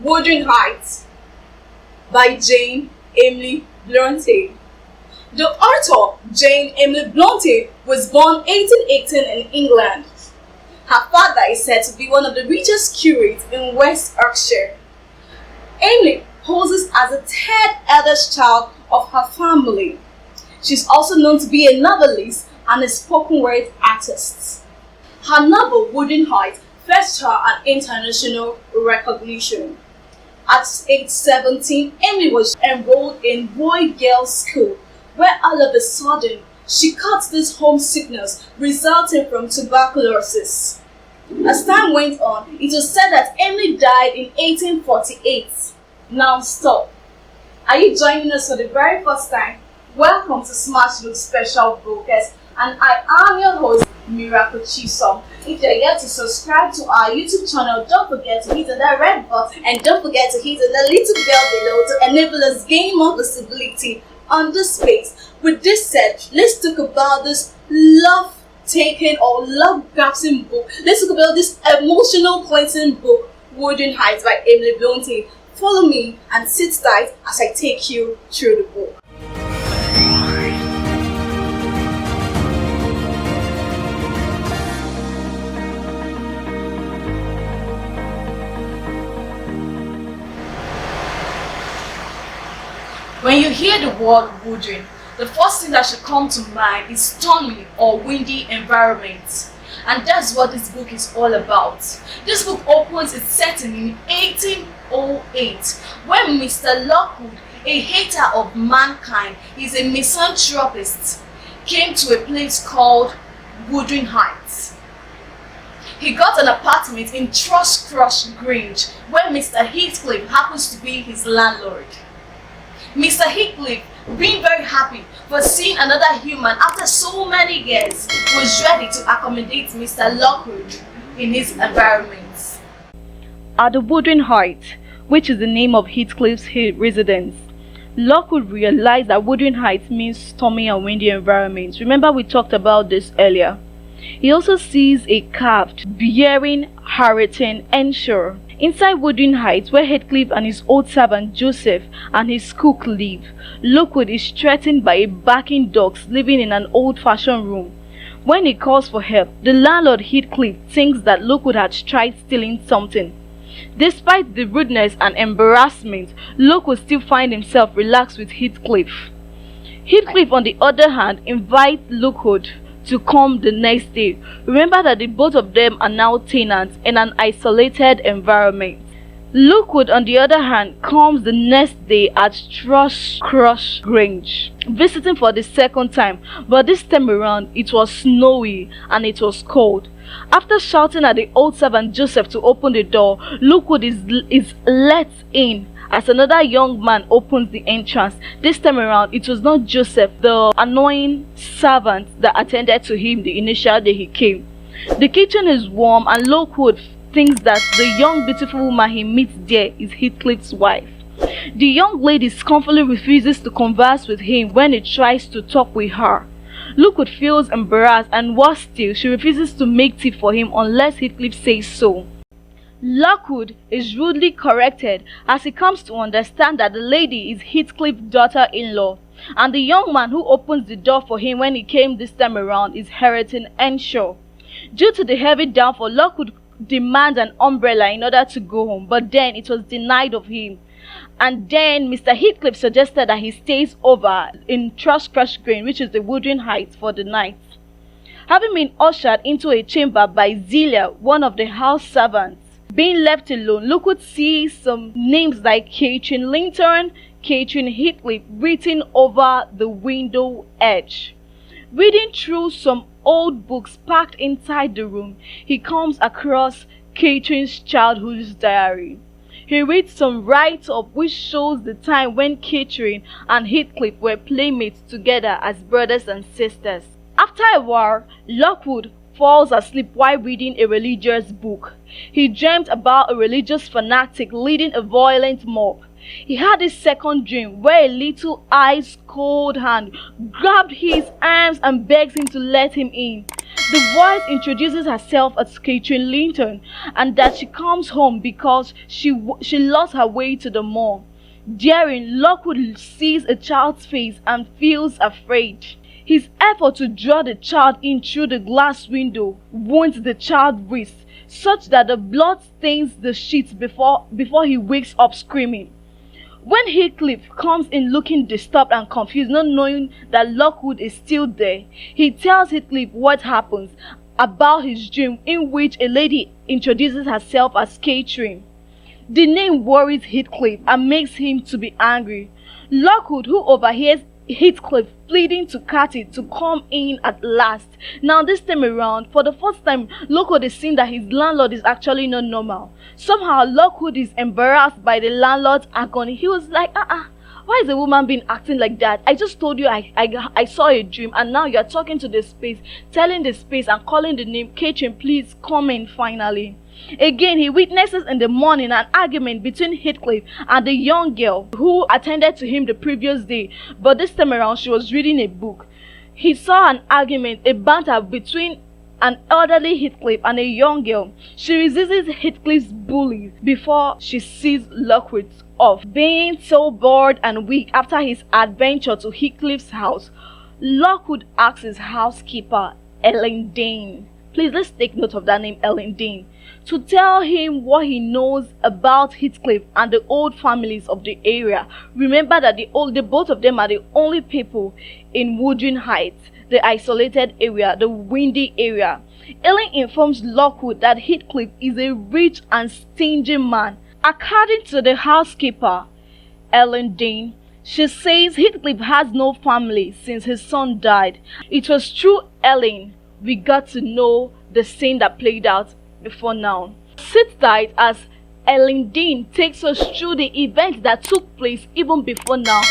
Wuthering Heights by Jane Emily Bronte. The author, Jane Emily Bronte, was born 1818 in England. Her father is said to be one of the richest curates in West Yorkshire. Emily poses as the third eldest child of her family. She's also known to be a novelist and a spoken word artist. Her novel, Wuthering Heights, fetched her an international recognition. At age 17, Emily was enrolled in Waec Girls' School, where all of a sudden she caught this homesickness resulting from tuberculosis. As time went on, it was said that Emily died in 1848. Now stop. Are you joining us for the very first time? Welcome to Smash Book Special Broadcast, and I am your host, Miracle Chisom. If you're yet to subscribe to our YouTube channel, don't forget to hit on that red button and don't forget to hit on the little bell below to enable us gain more visibility on this space. With this said, let's talk about this love-taking or love-grasping book. Let's talk about this emotional cleansing book, Wuthering Heights by Emily Bronte. Follow me and sit tight as I take you through the book. When you hear the word wuthering, the first thing that should come to mind is stormy or windy environments. And that's what this book is all about. This book opens its setting in 1808 when Mr. Lockwood, a hater of mankind, is a misanthropist, came to a place called Wuthering Heights. He got an apartment in Thrush Grange where Mr. Heathcliff happens to be his landlord. Mr. Heathcliff, being very happy for seeing another human after so many years, was ready to accommodate Mr. Lockwood in his environment. At the Wuthering Heights, which is the name of Heathcliff's residence, Lockwood realized that Wuthering Heights means stormy and windy environments. Remember, we talked about this earlier. He also sees a craft bearing Harrington Ensure. Inside Wuthering Heights, where Heathcliff and his old servant Joseph and his cook live, Lockwood is threatened by a barking dog living in an old-fashioned room. When he calls for help, the landlord Heathcliff thinks that Lockwood had tried stealing something. Despite the rudeness and embarrassment, Lockwood still finds himself relaxed with Heathcliff. Heathcliff, on the other hand, invites Lockwood to come the next day. Remember that the both of them are now tenants in an isolated environment. Lockwood, on the other hand, comes the next day at Thrush Grange, visiting for the second time, but this time around it was snowy and it was cold. After shouting at the old servant Joseph to open the door, Lockwood is let in as another young man opens the entrance. This time around, it was not Joseph, the annoying servant that attended to him the initial day he came. The kitchen is warm and Lockwood thinks that the young beautiful woman he meets there is Heathcliff's wife. The young lady scornfully refuses to converse with him when he tries to talk with her. Lockwood feels embarrassed and worse still, she refuses to make tea for him unless Heathcliff says so. Lockwood is rudely corrected as he comes to understand that the lady is Heathcliff's daughter-in-law, and the young man who opens the door for him when he came this time around is Harrington Ensure. Due to the heavy downfall, Lockwood demands an umbrella in order to go home, but then it was denied of him. And then Mr. Heathcliff suggested that he stays over in Thrush Grange, which is the Wuthering Heights, for the night. Having been ushered into a chamber by Zelia, one of the house servants, being left alone, Lockwood sees some names like Catherine Linton, Catherine Heathcliff written over the window edge. Reading through some old books packed inside the room, he comes across Catherine's childhood diary. He reads some write-up which shows the time when Catherine and Heathcliff were playmates together as brothers and sisters. After a while, Lockwood falls asleep while reading a religious book. He dreamt about a religious fanatic leading a violent mob. He had a second dream where a little ice cold hand grabbed his arms and begged him to let him in. The voice introduces herself as Catherine Linton and that she comes home because she lost her way to the mall. Daring, Lockwood sees a child's face and feels afraid. His effort to draw the child in through the glass window wounds the child's wrist, such that the blood stains the sheets before he wakes up screaming. When Heathcliff comes in looking disturbed and confused, not knowing that Lockwood is still there, he tells Heathcliff what happens about his dream in which a lady introduces herself as Catherine. The name worries Heathcliff and makes him to be angry. Lockwood, who overhears Heathcliff pleading to Cathy to come in at last. Now this time around, for the first time, Lockwood is seeing that his landlord is actually not normal. Somehow Lockwood is embarrassed by the landlord's agony. He was like, why is the woman being acting like that? I just told you I saw a dream and now you're talking to the space, telling the space and calling the name Catherine, please come in finally. Again, he witnesses in the morning an argument between Heathcliff and the young girl who attended to him the previous day, but this time around she was reading a book. He saw an argument, a banter between an elderly Heathcliff and a young girl. She resists Heathcliff's bully before she sees Lockwood off. Being so bored and weak after his adventure to Heathcliff's house, Lockwood asks his housekeeper, Ellen Dane. Please, let's take note of that name, Ellen Dane, to tell him what he knows about Heathcliff and the old families of the area. Remember that the both of them are the only people in Wuthering Heights, the isolated area, the windy area. Ellen informs Lockwood that Heathcliff is a rich and stingy man. According to the housekeeper, Ellen Dane, she says Heathcliff has no family since his son died. It was through Ellen we got to know the scene that played out before now. Sit tight as Ellen Dean takes us through the events that took place even before now.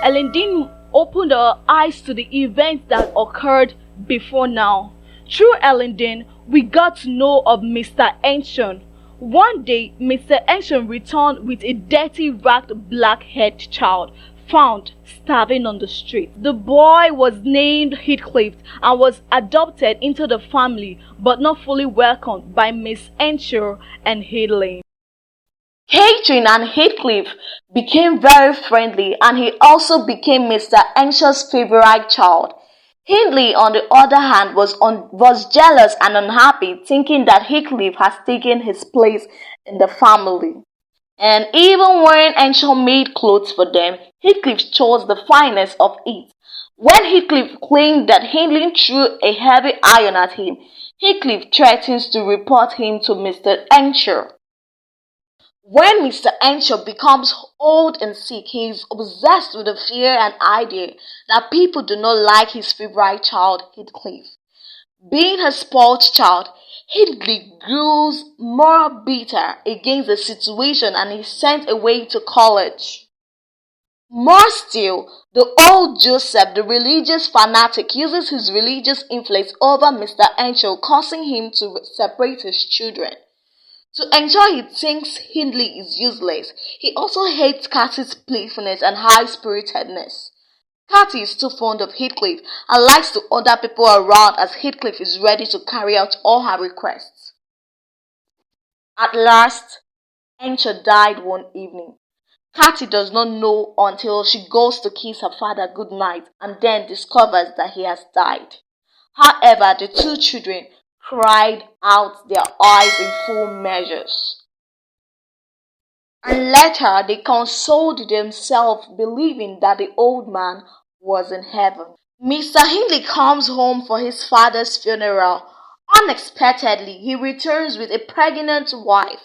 Ellen Dean opened our eyes to the events that occurred before now. Through Ellen Dean, we got to know of Mr. Enshon. One day, Mr. Enshon returned with a dirty, ragged, black-haired child found starving on the street. The boy was named Heathcliff and was adopted into the family but not fully welcomed by Miss Enshaw and Headley. Catherine and Heathcliff became very friendly and he also became Mr. Enshaw's favorite child. Hindley, on the other hand, was jealous and unhappy, thinking that Heathcliff has taken his place in the family. And even when Enshaw made clothes for them, Heathcliff chose the finest of it. When Heathcliff claimed that Hindley threw a heavy iron at him, Heathcliff threatens to report him to Mr. Enshaw. When Mr. Enshaw becomes old and sick, he is obsessed with the fear and idea that people do not like his favorite child, Heathcliff. Being a spoiled child, Heathcliff grows more bitter against the situation and is sent away to college. More still, the old Joseph, the religious fanatic, uses his religious influence over Mr. Enshaw, causing him to separate his children. To ensure he thinks Hindley is useless, he also hates Cathy's playfulness and high-spiritedness. Cathy is too fond of Heathcliff and likes to order people around as Heathcliff is ready to carry out all her requests. At last, Enshaw died one evening. Cathy does not know until she goes to kiss her father goodnight and then discovers that he has died. However, the two children cried out their eyes in full measures. And later they consoled themselves, believing that the old man was in heaven. Mr. Hindley comes home for his father's funeral. Unexpectedly, he returns with a pregnant wife.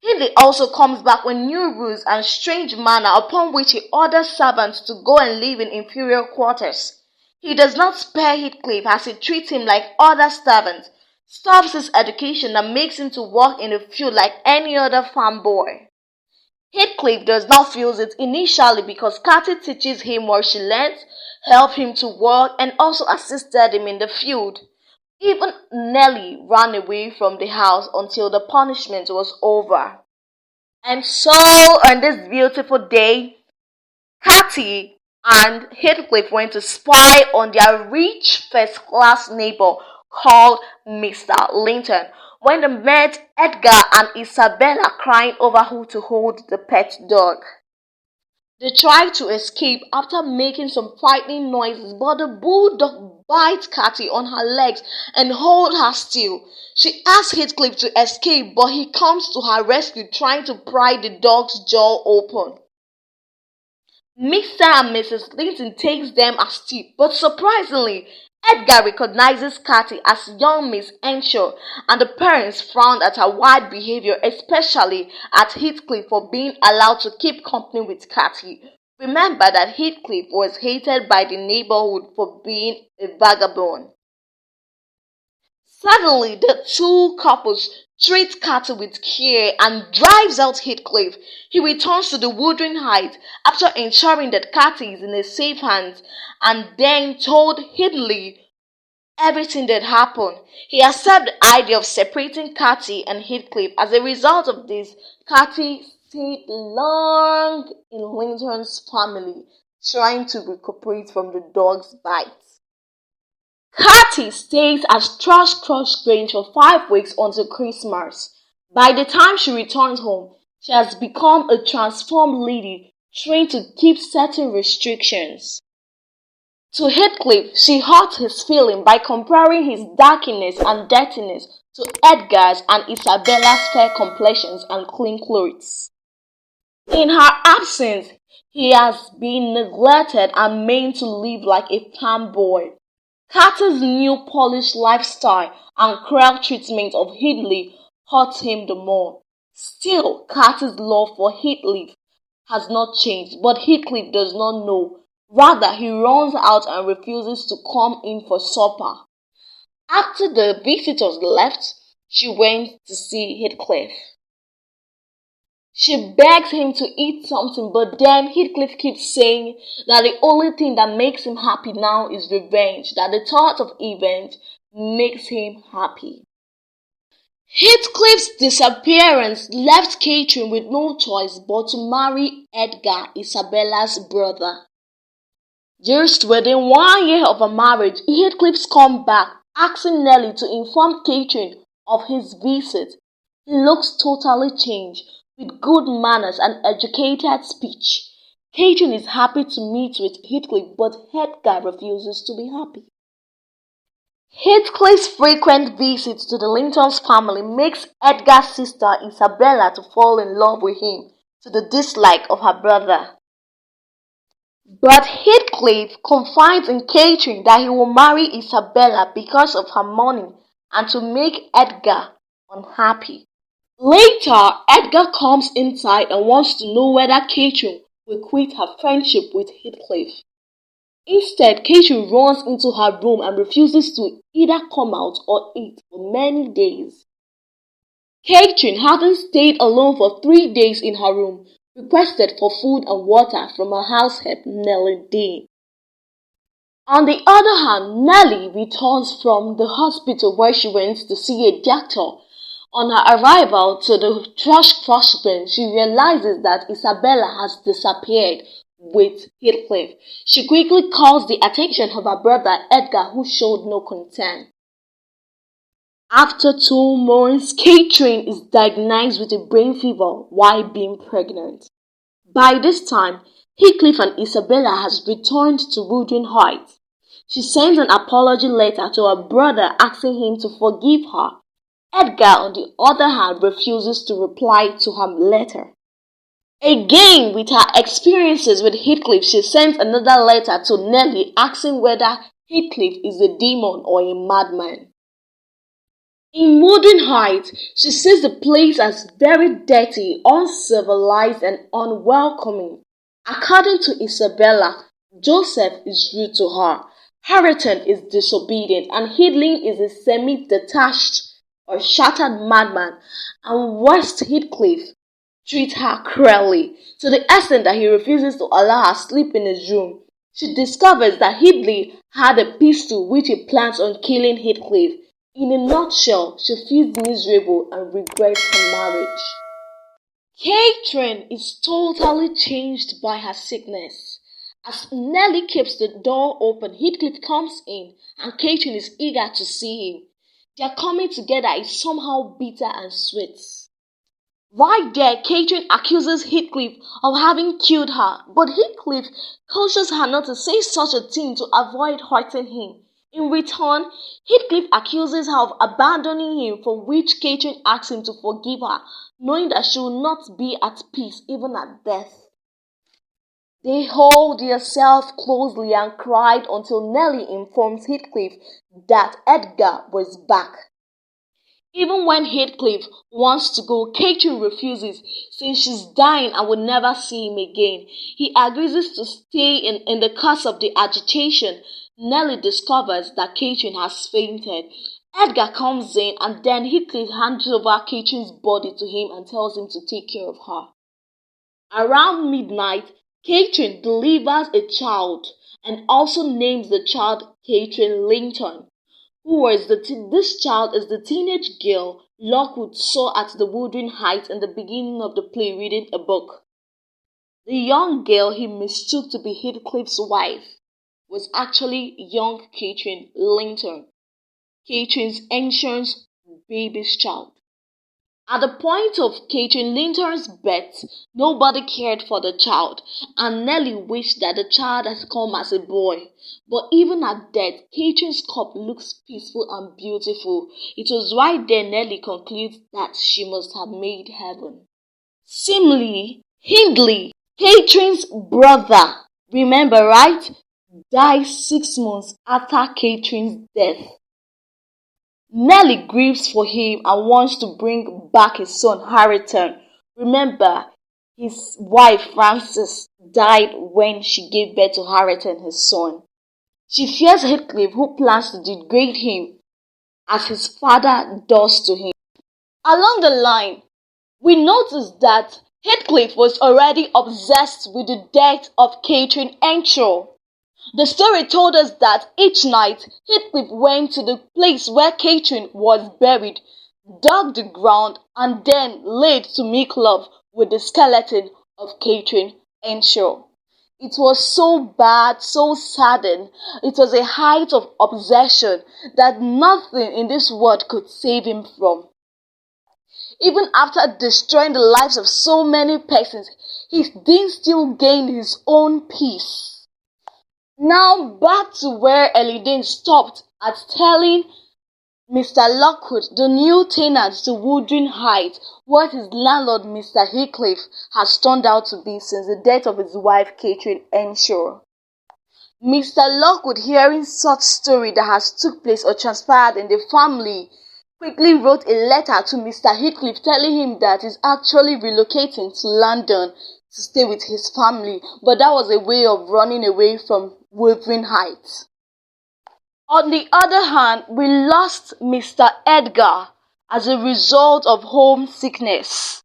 Hindley also comes back with new rules and strange manner, upon which he orders servants to go and live in inferior quarters. He does not spare Heathcliff as he treats him like other servants, stops his education and makes him to work in the field like any other farm boy. Heathcliff does not feel it initially because Cathy teaches him what she learns, helped him to work and also assisted him in the field. Even Nellie ran away from the house until the punishment was over. And so, on this beautiful day, Cathy and Heathcliff went to spy on their rich first-class neighbor called Mr. Linton when they met Edgar and Isabella crying over who to hold the pet dog. They try to escape after making some frightening noises, but the bulldog bites Cathy on her legs and holds her still. She asks Heathcliff to escape, but he comes to her rescue, trying to pry the dog's jaw open. Mr. and Mrs. Linton takes them as tip, but surprisingly, Edgar recognizes Cathy as young Miss Henshaw, and the parents frown at her wild behavior, especially at Heathcliff for being allowed to keep company with Cathy. Remember that Heathcliff was hated by the neighborhood for being a vagabond. Suddenly, the two couples treat Cathy with care and drives out Heathcliff. He returns to the Wuthering Heights after ensuring that Cathy is in a safe hands and then told Hindley everything that happened. He accepted the idea of separating Cathy and Heathcliff. As a result of this, Cathy stayed long in Linton's family, trying to recuperate from the dog's bite. Cathy stays at Thrushcross Grange for 5 weeks until Christmas. By the time she returns home, she has become a transformed lady trained to keep certain restrictions. To Heathcliff, she hurt his feeling by comparing his darkness and dirtiness to Edgar's and Isabella's fair complexions and clean clothes. In her absence, he has been neglected and made to live like a farm boy. Carter's new polished lifestyle and cruel treatment of Hindley hurt him the more. Still, Carter's love for Heathcliff has not changed, but Heathcliff does not know. Rather, he runs out and refuses to come in for supper. After the visitors left, she went to see Heathcliff. She begs him to eat something, but then Heathcliff keeps saying that the only thing that makes him happy now is revenge, that the thought of revenge makes him happy. Heathcliff's disappearance left Catherine with no choice but to marry Edgar, Isabella's brother. Just within 1 year of her marriage, Heathcliff comes back, asking Nellie to inform Catherine of his visit. He looks totally changed, with good manners and educated speech. Catherine is happy to meet with Heathcliff, but Edgar refuses to be happy. Heathcliff's frequent visits to the Linton's family makes Edgar's sister Isabella to fall in love with him, to the dislike of her brother. But Heathcliff confides in Catherine that he will marry Isabella because of her money and to make Edgar unhappy. Later, Edgar comes inside and wants to know whether Catherine will quit her friendship with Heathcliff. Instead, Catherine runs into her room and refuses to either come out or eat for many days. Catherine, having stayed alone for 3 days in her room, requested for food and water from her househelp Nellie Dean. On the other hand, Nellie returns from the hospital where she went to see a doctor. On her arrival to the Thrushcross Grange, she realizes that Isabella has disappeared with Heathcliff. She quickly calls the attention of her brother Edgar, who showed no concern. After 2 months, Catherine is diagnosed with a brain fever while being pregnant. By this time, Heathcliff and Isabella has returned to Wuthering Heights. She sends an apology letter to her brother asking him to forgive her. Edgar, on the other hand, refuses to reply to her letter. Again, with her experiences with Heathcliff, she sends another letter to Nellie asking whether Heathcliff is a demon or a madman. In Wuthering Heights, she sees the place as very dirty, uncivilized, and unwelcoming. According to Isabella, Joseph is rude to her, Harrington is disobedient, and Hindley is a semi-detached or shattered madman, and West Heathcliff treats her cruelly, to the extent that he refuses to allow her sleep in his room. She discovers that Hindley had a pistol which he plans on killing Heathcliff. In a nutshell, she feels miserable and regrets her marriage. Catherine is totally changed by her sickness. As Nellie keeps the door open, Heathcliff comes in and Catherine is eager to see him. Their coming together is somehow bitter and sweet. Right there, Catherine accuses Heathcliff of having killed her, but Heathcliff cautions her not to say such a thing to avoid hurting him. In return, Heathcliff accuses her of abandoning him, for which Catherine asks him to forgive her, knowing that she will not be at peace even at death. They hold themselves closely and cried until Nellie informs Heathcliff that Edgar was back. Even when Heathcliff wants to go, Catherine refuses, since she's dying and will never see him again. He agrees to stay in the cause of the agitation. Nellie discovers that Catherine has fainted. Edgar comes in and then Heathcliff hands over Catherine's body to him and tells him to take care of her. Around midnight, Catherine delivers a child and also names the child Catherine Linton. This child is the teenage girl Lockwood saw at the Wuthering Heights in the beginning of the play reading a book. The young girl he mistook to be Heathcliff's wife was actually young Catherine Linton, Catherine's ancient baby's child. At the point of Catherine Linton's birth, nobody cared for the child, and Nellie wished that the child had come as a boy. But even at death, Catherine's cup looks peaceful and beautiful. It was right there Nellie concludes that she must have made heaven. Similarly, Hindley, Catherine's brother, remember right, died 6 months after Catherine's death. Nellie grieves for him and wants to bring back his son Harrington. Remember, his wife Frances died when she gave birth to Harrington, his son. She fears Heathcliff, who plans to degrade him as his father does to him. Along the line, we notice that Heathcliff was already obsessed with the death of Catherine Earnshaw. The story told us that each night Heathcliff went to the place where Catherine was buried, dug the ground, and then laid to make love with the skeleton of Catherine Earnshaw. It was so bad, so saddened. It was a height of obsession that nothing in this world could save him from. Even after destroying the lives of so many persons, he did still gain his own peace. Now back to where Elidane stopped at telling Mr. Lockwood, the new tenant to Wuthering Heights, what his landlord Mr. Heathcliff has turned out to be since the death of his wife Catherine Earnshaw. Mr. Lockwood, hearing such story that has took place or transpired in the family, quickly wrote a letter to Mr. Heathcliff telling him that he's actually relocating to London to stay with his family, but that was a way of running away from Wuthering Heights. On the other hand, we lost Mr. Edgar as a result of homesickness.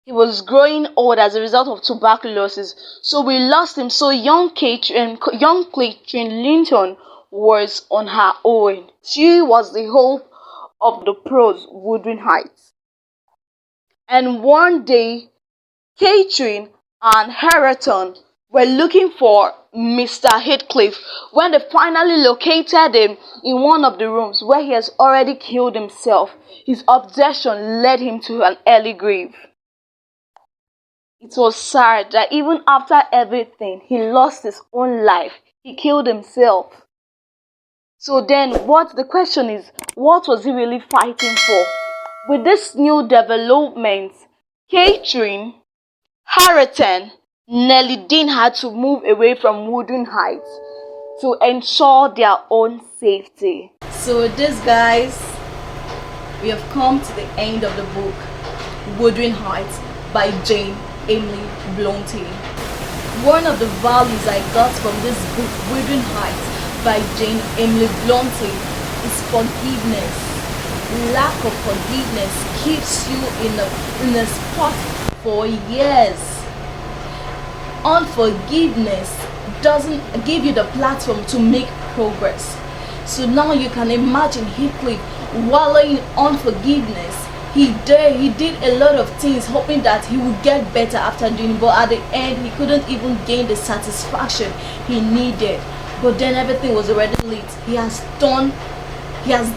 He was growing old as a result of tuberculosis, so we lost him. So young Catherine Linton was on her own. She was the hope of the prose Wuthering Heights. And one day, Catherine and Harrington were looking for Mr. Heathcliff when they finally located him in one of the rooms where he has already killed himself. His obsession led him to an early grave. It was sad that even after everything, he lost his own life. He killed himself. So then the question is, what was he really fighting for? With this new development, Catherine, Harrington, Nellie Dean had to move away from Wuthering Heights to ensure their own safety. So with this, guys, we have come to the end of the book Wuthering Heights by Jane Emily Bronte. One of the values I got from this book, Wuthering Heights by Jane Emily Bronte, is forgiveness. Lack of forgiveness keeps you in a spot for years. Unforgiveness doesn't give you the platform to make progress. So now you can imagine Heathcliff wallowing in unforgiveness. He did a lot of things hoping that he would get better after doing it, but at the end he couldn't even gain the satisfaction he needed. But then everything was already late. He has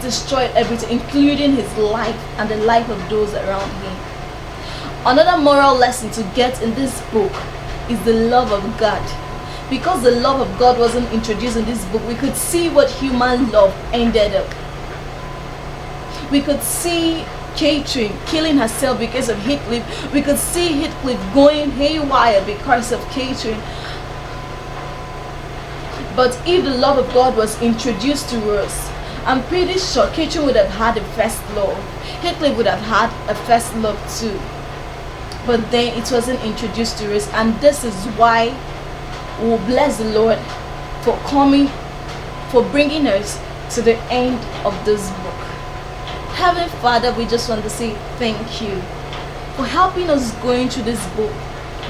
destroyed everything, including his life and the life of those around him. Another moral lesson to get in this book is the love of God. Because the love of God wasn't introduced in this book, we could see what human love ended up. We could see Catherine killing herself because of Heathcliff. We could see Heathcliff going haywire because of Catherine. But if the love of God was introduced to us, I'm pretty sure Catherine would have had a first love. Heathcliff would have had a first love too. But then it wasn't introduced to us, and this is why we'll bless the Lord for bringing us to the end of this book. Heavenly Father, we just want to say thank you for helping us going through this book.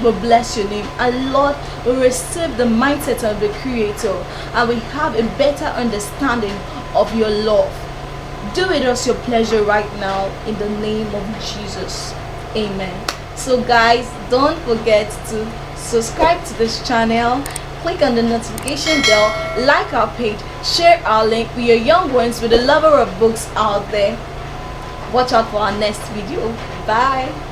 We bless your name, and Lord, we receive the mindset of the Creator, and we have a better understanding of your love. Do it as your pleasure right now in the name of Jesus. Amen. So guys, don't forget to subscribe to this channel, click on the notification bell, like our page, share our link with your young ones, with a lover of books out there. Watch out for our next video. Bye.